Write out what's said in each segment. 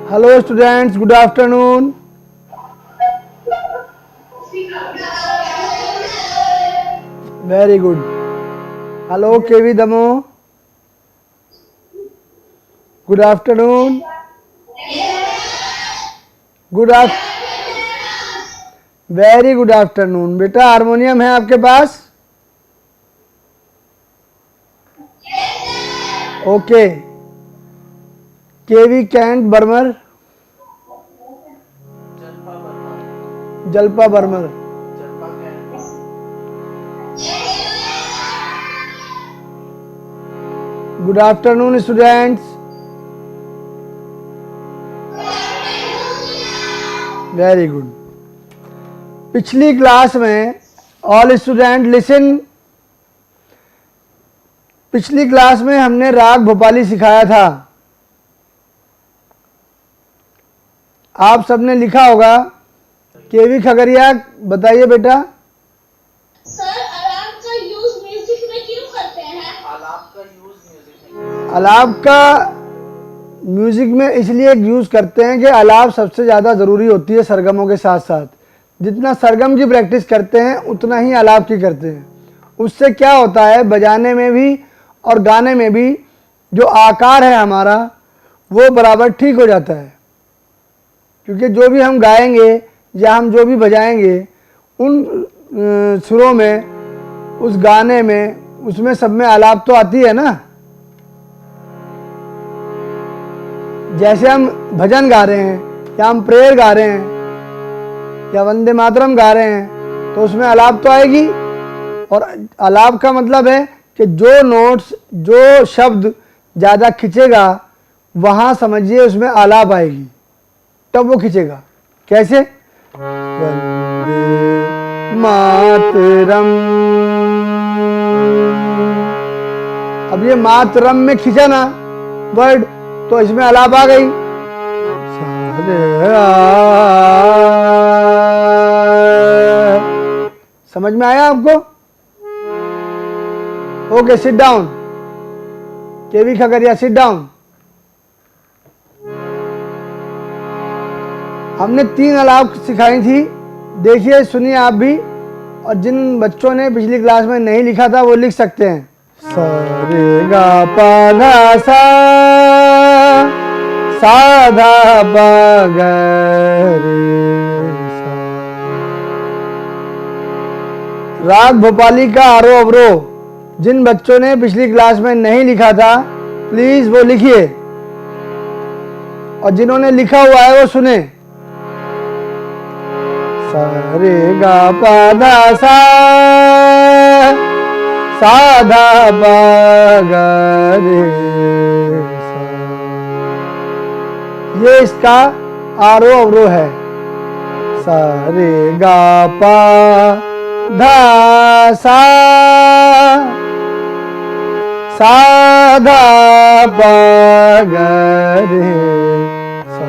Hello students, good afternoon. Very good. Hello KV Damoh, good afternoon. Good very good afternoon. बेटा harmonium है आपके पास? Okay. KV Cantt Barmer, जल्पा Barmer. Good afternoon students. Very good. पिछली class में all student listen. पिछली class में हमने राग भोपाली सिखाया था। आप सबने लिखा होगा। केवी खगरिया बताइए बेटा। सर, अलार्म का यूज म्यूजिक में क्यों करते हैं? अलाप का म्यूजिक में इसलिए यूज करते हैं कि अलाप सबसे ज़्यादा ज़रूरी होती है सरगमों के साथ साथ। जितना सरगम की प्रैक्टिस करते हैं उतना ही अलाप की करते हैं। उससे क्या होता है, बजाने में भी और गाने में भी जो आकार है हमारा वो बराबर ठीक हो जाता है। क्योंकि जो भी हम गाएंगे या हम जो भी बजाएंगे उन सुरों में, उस गाने में, उसमें सब में आलाप तो आती है ना। जैसे हम भजन गा रहे हैं या हम प्रेयर गा रहे हैं या वंदे मातरम गा रहे हैं तो उसमें आलाप तो आएगी। और आलाप का मतलब है कि जो नोट्स, जो शब्द ज़्यादा खिंचेगा वहाँ समझिए उसमें आलाप आएगी, तब वो खिंचेगा। कैसे? वंदे मातरम। अब ये मातरम में खिंचा ना वर्ड तो इसमें आलाप आ गई। समझ में आया आपको? Okay, sit down. KV Khagaria, sit down. हमने 3 आलाप सिखाई थी, देखिए सुनिए आप भी। और जिन बच्चों ने पिछली क्लास में नहीं लिखा था वो लिख सकते हैं। सा रे गा पा धा सा, सा धा पा गा रे सा। राग भोपाली का आरोह अवरोह जिन बच्चों ने पिछली क्लास में नहीं लिखा था प्लीज वो लिखिए, और जिन्होंने लिखा हुआ है वो सुने। सा रे गा पा धा सा, सा धा पा गा रे सा। ये इसका आरोह अवरोह है। सा रे गा पा धा सा, सा धा पा गा रे सा।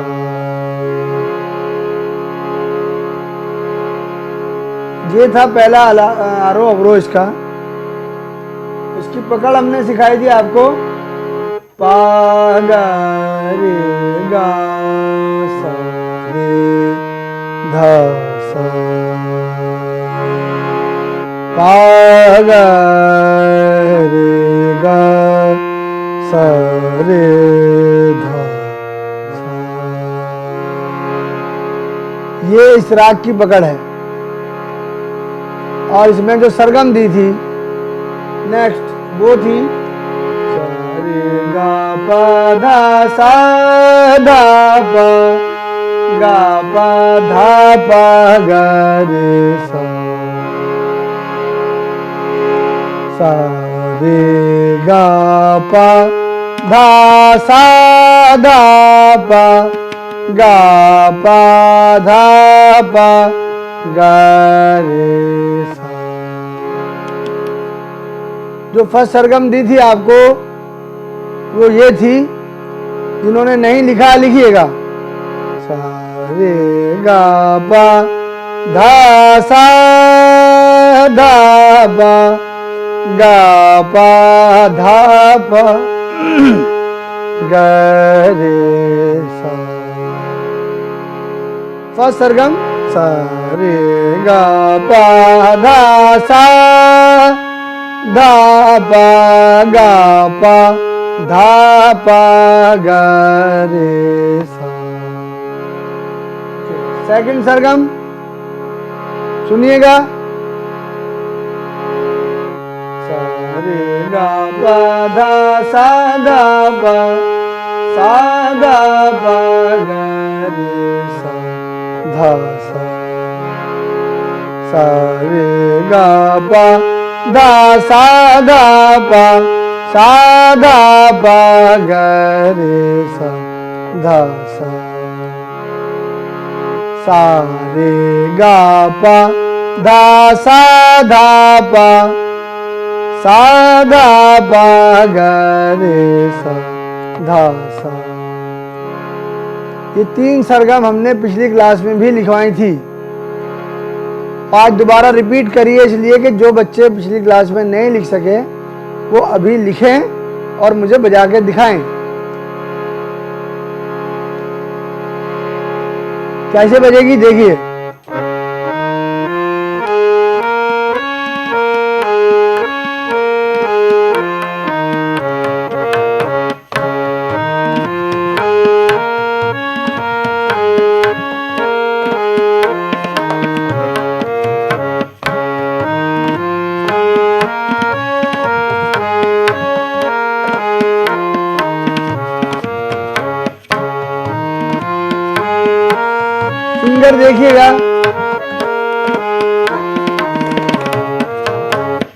ये था पहला आरोह अवरोह इसका। इसकी पकड़ हमने सिखाई थी आपको। पा गा रे गा सा रे धा सा, पा गा रे गा सा रे धा सा। ये इस राग की पकड़ है। और इसमें जो सरगम दी थी नेक्स्ट वो थी सा रे गा पा धा सा, धा पा गा पा धा पा गा रे सा। सा रे गा पा धा सा, धा पा गा पा धा पा गा रे सा। जो फर्स्ट सरगम दी थी आपको वो ये थी। जिन्होंने नहीं लिखा लिखिएगा। सा रे गा पा धा सा, धा पा गा पा धा पा गा रे सा। फर्स्ट सरगम सा रे गा पा धा सा धा पा गा पा धा पा गा रे सा। सेकंड सरगम सुनिएगा, सा रे गा पा धा सा धा पा सा धा पा गा रे सा धा सा। सा रे गा पा धा सा धा पा सा धा पा गा रे सा धा सा। सा रे गा पा धा सा धा पा सा धा पा गा रे सा धा सा। ये 3 सरगम हमने पिछली क्लास में भी लिखवाई थी। आज दोबारा रिपीट करिए, इसलिए कि जो बच्चे पिछली क्लास में नहीं लिख सके वो अभी लिखें और मुझे बजा के दिखाएं। कैसे बजेगी देखिए। फिंगर देखिएगा,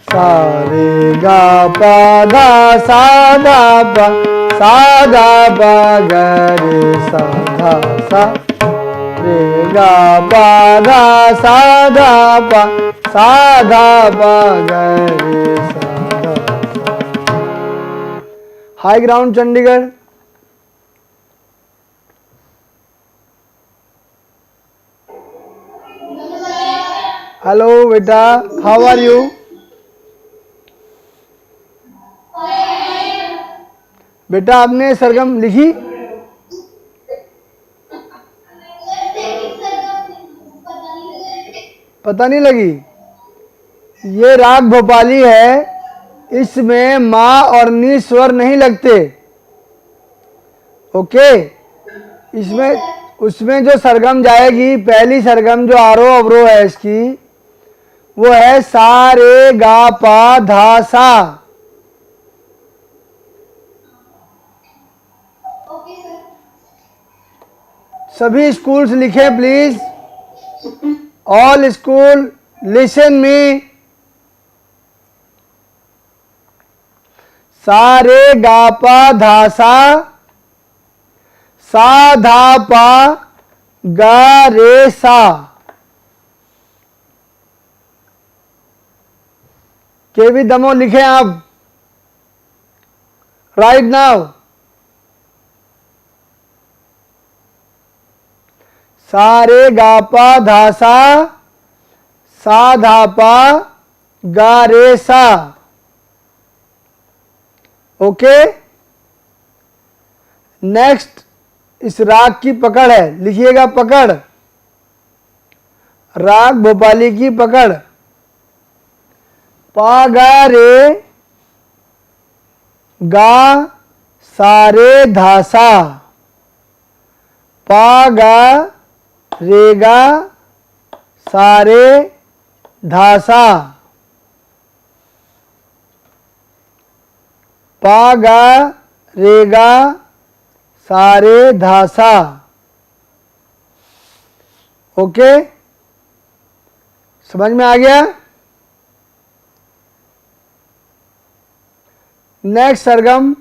सा रे गा पा धा सा धा पा सा धा पा गा रे सा धा सा। रे गा पा धा सा धा पा सा धा पा गा रे सा धा सा। High ground Chandigarh. हेलो बेटा, हाउ आर यू? बेटा आपने सरगम लिखी? पता नहीं लगी। ये राग भोपाली है, इसमें माँ और नी स्वर नहीं लगते। ओके, उसमें जो सरगम जाएगी, पहली सरगम जो आरोह अवरोह है इसकी, वो है सा रे गा पा धा सा। सभी स्कूल्स लिखें please. All school listen me. सा रे गा पा धा सा सा धा पा गा रे सा। केवी दमो लिखें आप राइट नाउ। सा रे गा पा धा सा सा धा पा गा रे सा। ओके, नेक्स्ट इस राग की पकड़ है, लिखिएगा पकड़। राग भोपाली की पकड़। पा गा रे गा सा रे धा सा। पा गा रे गा सा रे धा सा। पा गा रे गा सा रे धा सा। ओके, समझ में आ गया? नेक्स्ट सरगम,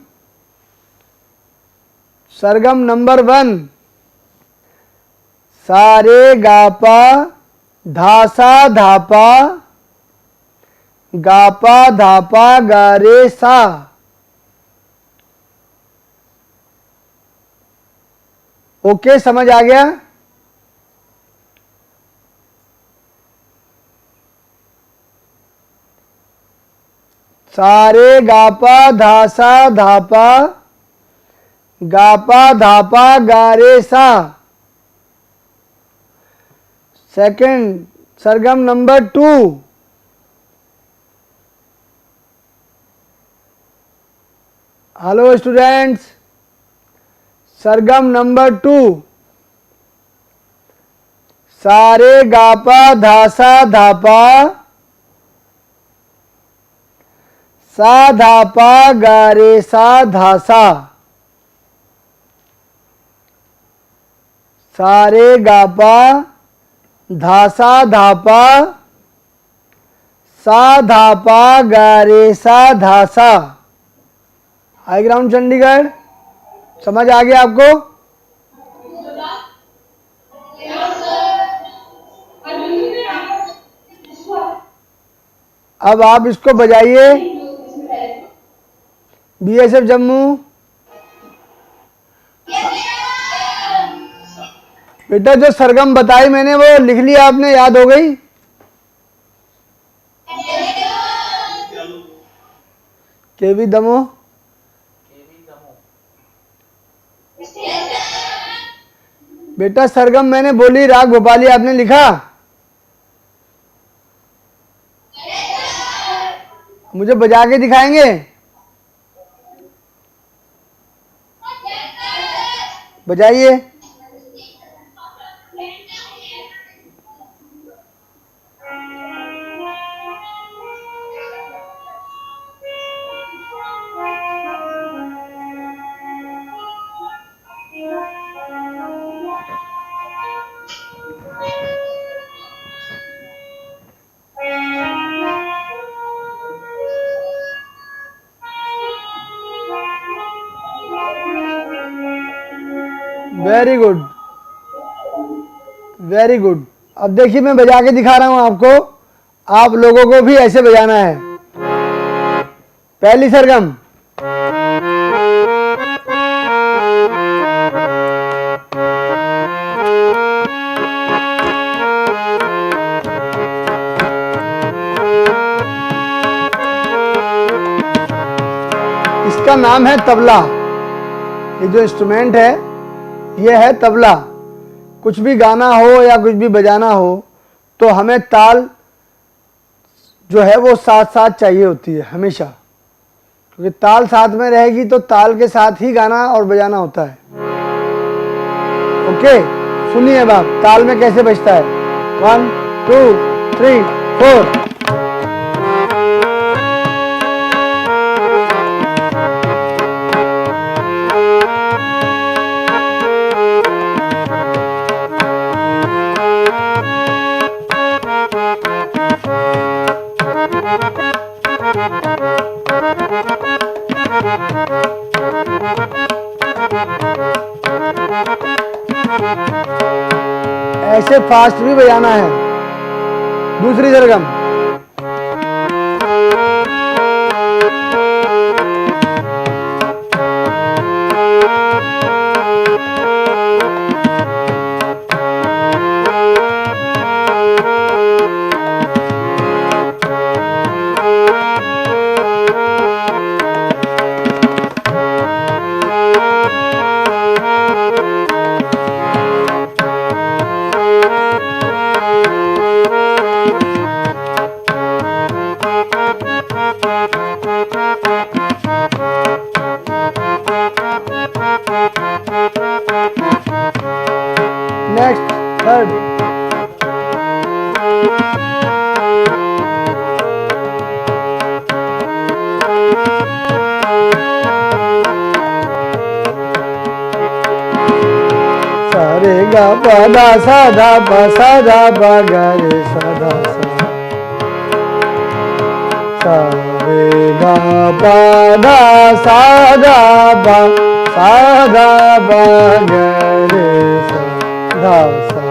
सरगम नंबर 1। सा रे गा पा धा सा धा पा गा पा धा पा गा रे सा। ओके, समझ आ गया? सा रे गा पा धा सा धा पा गा पा धा पा गा रे सा। सेकंड सरगम नंबर 2। हेलो स्टूडेंट्स, सरगम नंबर 2। सारे गापा धासा धापा सा धापा गारे सा धासा। सारे गापा धासा धापा सा धापा गारे सा धासा। हाई ग्राउंड चंडीगढ़, समझ आ गया आपको? अब आप इसको बजाइए। बीएसएफ जम्मू, बेटा जो सरगम बताई मैंने वो लिख लिया आपने, याद हो गई? केवी दमो, बेटा सरगम मैंने बोली, राग भोपाली आपने लिखा? मुझे बजा के दिखाएंगे? बजाइए। Very good, very good. अब देखिए मैं बजा के दिखा रहा हूं आपको, आप लोगों को भी ऐसे बजाना है। पहली सरगम, इसका नाम है तबला। ये जो इंस्ट्रूमेंट है ये है तबला। कुछ भी गाना हो या कुछ भी बजाना हो तो हमें ताल जो है वो साथ साथ चाहिए होती है हमेशा, क्योंकि ताल साथ में रहेगी तो ताल के साथ ही गाना और बजाना होता है। ओके, सुनिए अब आप ताल में कैसे बजता है। 1 2 3 4। ऐसे फास्ट भी बजाना है। दूसरी सरगम, नेक्स्ट थर्ड, सारे गा पा दा सा धा पा सा धा पा गा रे सा धा सा। सारे गा पा दा सा धा पा सा धा पा गा रे सा धा सा।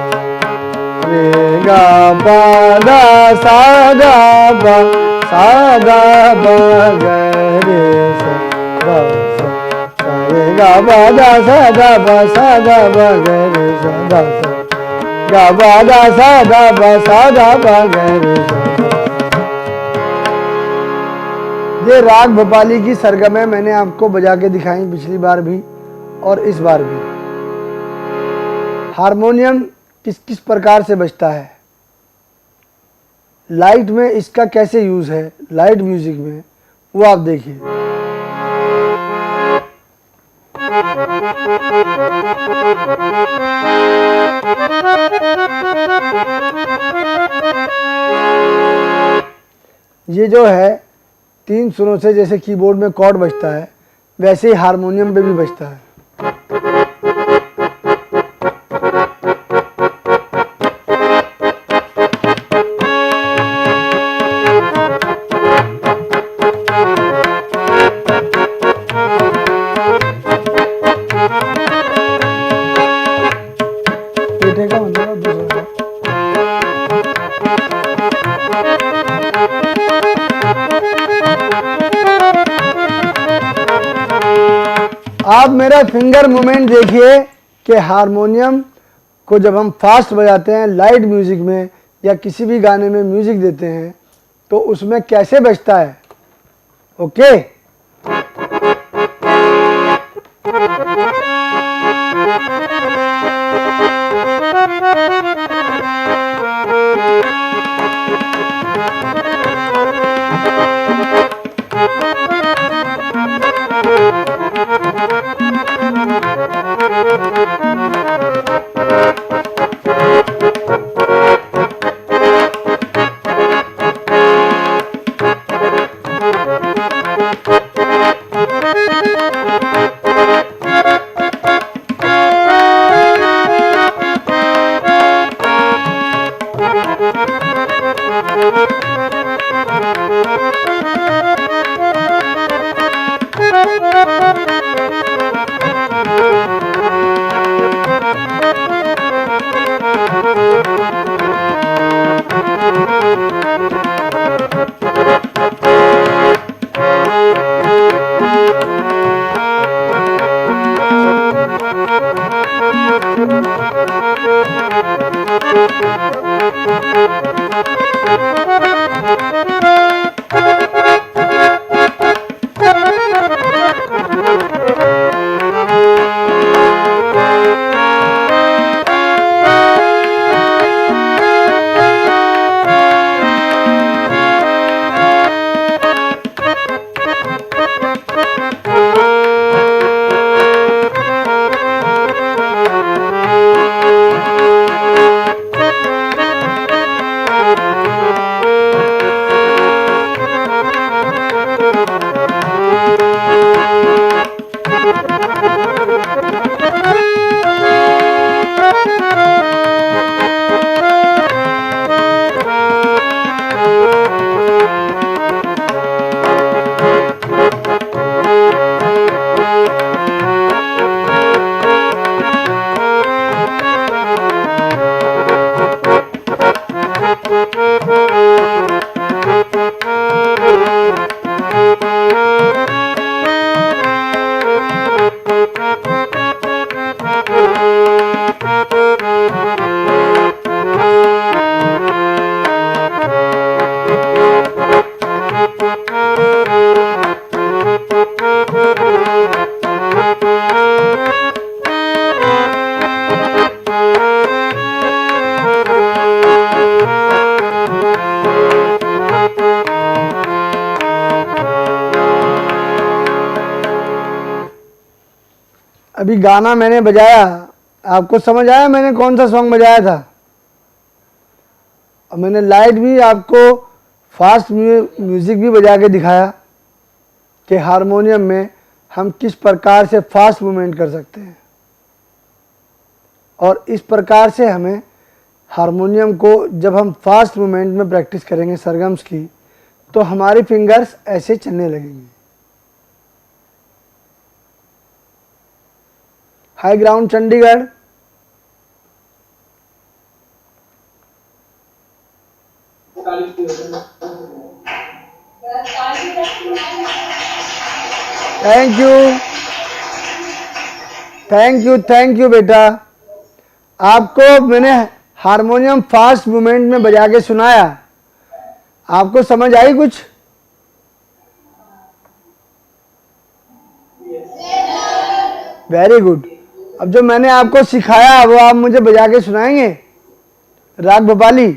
रे गा पा दा सा धा पा सा धा पा गा रे सा धा सा। रे गा पा दा सा धा पा सा धा पा गा रे सा धा सा। गा पा दा सा धा पा सा धा पा गा रे सा। ये राग भोपाली की सरगमें मैंने आपको बजा के दिखाई पिछली बार भी और इस बार भी। हारमोनियम किस किस प्रकार से बजता है लाइट में इसका कैसे यूज़ है, लाइट म्यूजिक में, वो आप देखिए। ये जो है 3 सुरों से जैसे कीबोर्ड में कॉर्ड बजता है, वैसे ही हारमोनियम पे भी बजता है। पेटे का मतलब दूसरा है। आप मेरा फिंगर मूवमेंट देखिए कि हारमोनियम को जब हम फास्ट बजाते हैं लाइट म्यूजिक में या किसी भी गाने में म्यूजिक देते हैं तो उसमें कैसे बजता है। ओके, अभी गाना मैंने बजाया, आपको समझ आया मैंने कौन सा सॉन्ग बजाया था। और मैंने लाइट भी आपको फास्ट म्यूज़िक भी बजा के दिखाया कि हारमोनियम में हम किस प्रकार से फास्ट मूवमेंट कर सकते हैं। और इस प्रकार से हमें हारमोनियम को जब हम फास्ट मूवमेंट में प्रैक्टिस करेंगे सरगम्स की, तो हमारी फिंगर्स ऐसे चलने लगेंगी। High ground Chandigarh, thank you thank you thank you बेटा। आपको मैंने हारमोनियम फास्ट मूवमेंट में बजा के सुनाया, आपको समझ आई कुछ? Very good. अब जो मैंने आपको सिखाया वो आप मुझे बजा के सुनाएंगे, राग भोपाली।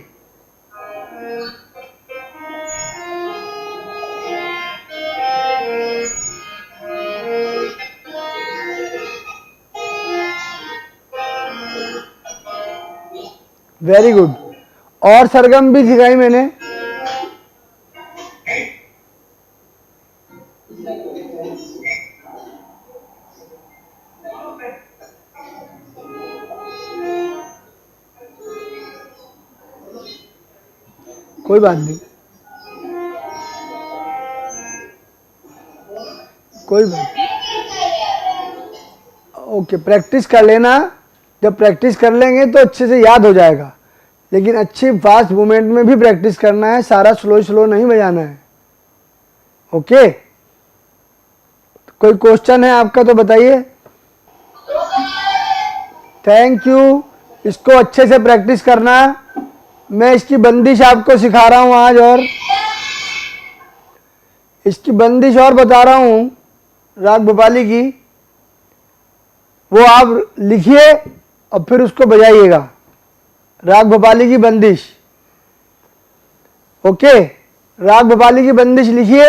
Very good. और सरगम भी सिखाई मैंने। कोई बात नहीं, कोई बात नहीं। ओके, प्रैक्टिस कर लेना। जब प्रैक्टिस कर लेंगे तो अच्छे से याद हो जाएगा, लेकिन अच्छी फास्ट मूवमेंट में भी प्रैक्टिस करना है, सारा स्लो स्लो नहीं बजाना है। ओके, कोई क्वेश्चन है आपका तो बताइए। Thank you. इसको अच्छे से प्रैक्टिस करना। मैं इसकी बंदिश आपको सिखा रहा हूं आज, और इसकी बंदिश और बता रहा हूं राग भोपाली की, वो आप लिखिए और फिर उसको बजाइएगा। राग भोपाली की बंदिश। ओके, राग भोपाली की बंदिश लिखिए।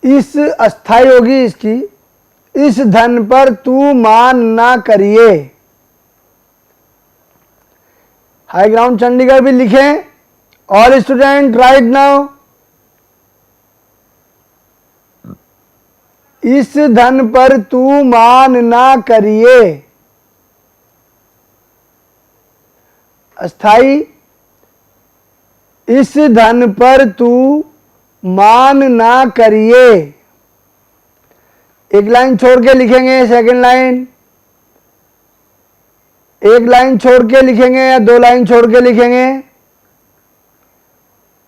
इस अस्थाई होगी इसकी, इस धन पर तू मान ना करिए। हाई ग्राउंड चंडीगढ़ भी लिखें। All student right now. इस धन पर तू मान ना करिए। अस्थाई, इस धन पर तू मान ना करिए। एक लाइन छोड़ के लिखेंगे, सेकंड लाइन। एक लाइन छोड़ के लिखेंगे या दो लाइन छोड़ के लिखेंगे।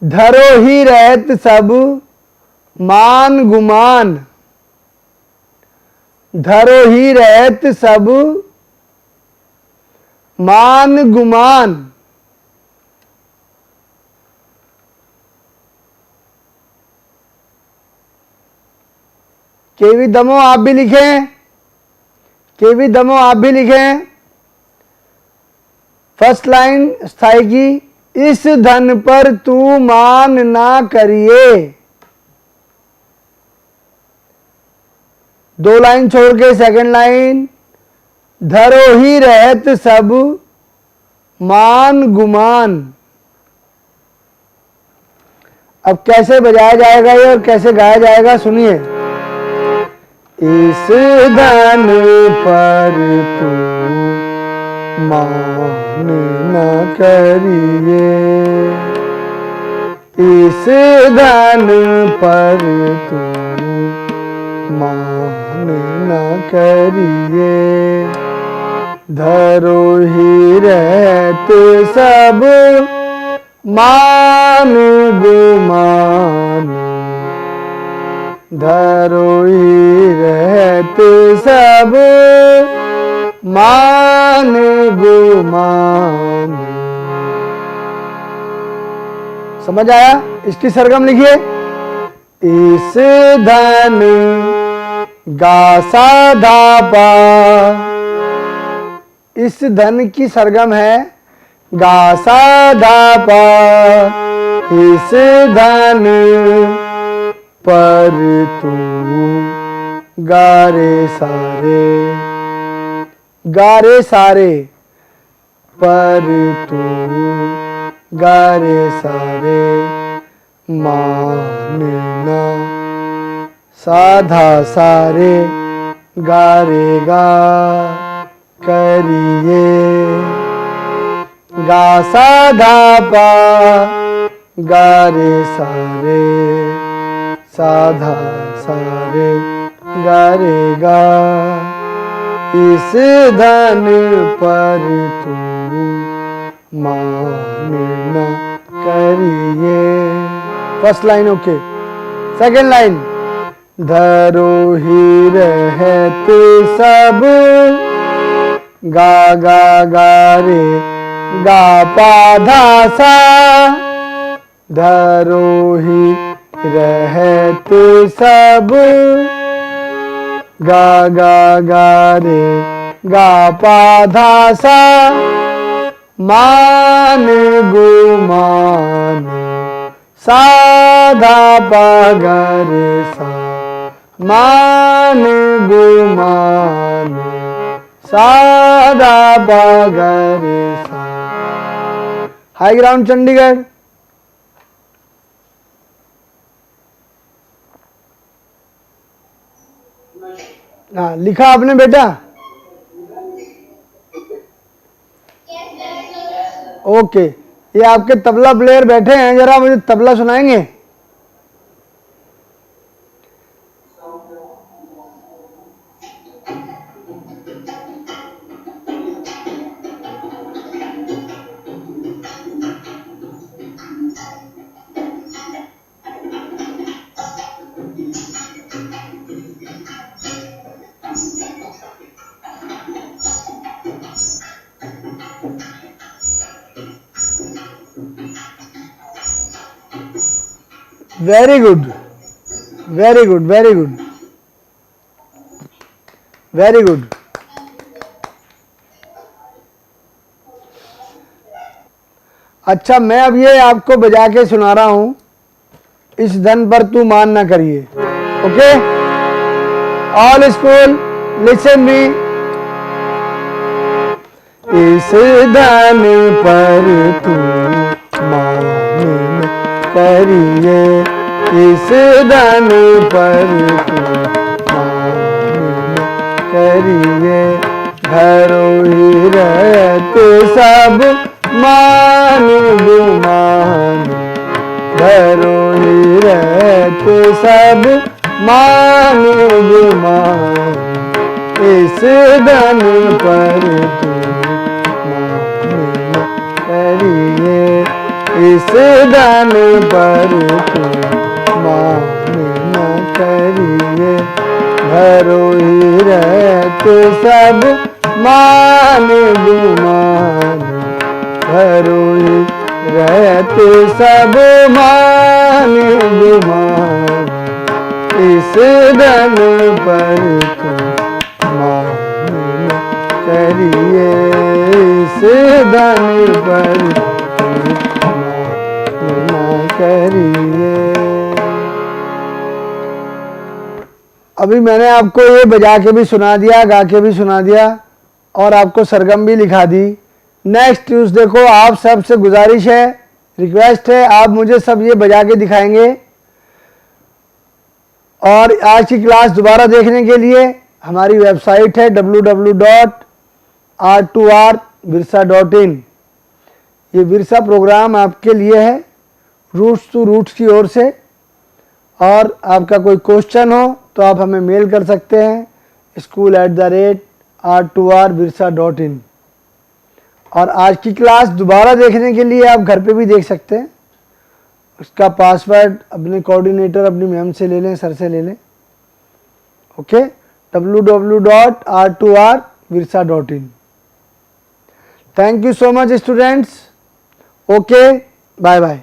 धरो ही रहत सब मान गुमान। धरो ही रहत सब मान गुमान। केवी दमो आप भी लिखें। केवी दमो आप भी लिखें। फर्स्ट लाइन स्थाई की, इस धन पर तू मान ना करिए। दो लाइन छोड़ के सेकंड लाइन, धरो ही रहत सब मान गुमान। अब कैसे बजाया जाएगा ये और कैसे गाया जाएगा सुनिए। इस धन पर तू मान न करिए। इस धन पर तू मान न करिए। धरो ही रहत सब मान गुमान। धरो ही रहत सब मान गुमान। समझ आया? इसकी सरगम लिखिए। इस धन गा सा धा पा। इस धन की सरगम है गा सा धा पा। इस धन पर तू गा रे सारे। गा रे सारे पर तू गा रे सारे मान ना। साधा सारे गा रे गा करिए। गा साधा पा गा रे सारे। साधा सारे गा रे गा। इस धन पर तू मान न करिए। First line okay. Second line, धरो ही रहत सब गा गा गा रे गा पा धा सा। धरो ही रहत सब गा गा गा रे गा पा धा सा मान गुमान। साधा पा गा रे सा मान गुमान। सा दा पा गा रे सा। High ground Chandigarh. हाँ लिखा आपने बेटा? ओके, ये आपके तबला प्लेयर बैठे हैं, जरा मुझे तबला सुनाएंगे? Very good, very good, very good, very good. अच्छा, मैं अब ये आपको बजा के सुना रहा हूं, इस धन पर तू मान ना करिए। Okay, all school listen me. इस धन पर तू मान न करिए, इस धन पर तू मान न करिए, घरों ही रहते सब मान गुमान, घरों ही रहते सब मान गुमान, इस धन पर तू मान न करिए, इस धन पर तू मान न करिए, घरों ही रहते सब मान गुमान, घरों ही रहते सब मान गुमान, इस धन पर तू मान न करिए, इस धन पर तू मान न करिए। अभी मैंने आपको ये बजा के भी सुना दिया, गा के भी सुना दिया और आपको सरगम भी लिखा दी। नेक्स्ट ट्यूसडे को आप सब से गुजारिश है, रिक्वेस्ट है, आप मुझे सब ये बजा के दिखाएंगे। और आज की क्लास दोबारा देखने के लिए हमारी वेबसाइट है www.r2rvirsa.in। ये विरसा प्रोग्राम आपके लिए है रूट्स टू रूट्स की ओर से। और आपका कोई क्वेश्चन हो तो आप हमें मेल कर सकते हैं school@r2rvirsa.in। और आज की क्लास दोबारा देखने के लिए आप घर पे भी देख सकते हैं। उसका पासवर्ड अपने कोऑर्डिनेटर अपनी मैम से ले लें, सर से ले लें। Okay, www.r2rvirsa.in। Thank you so much students. Okay, bye bye.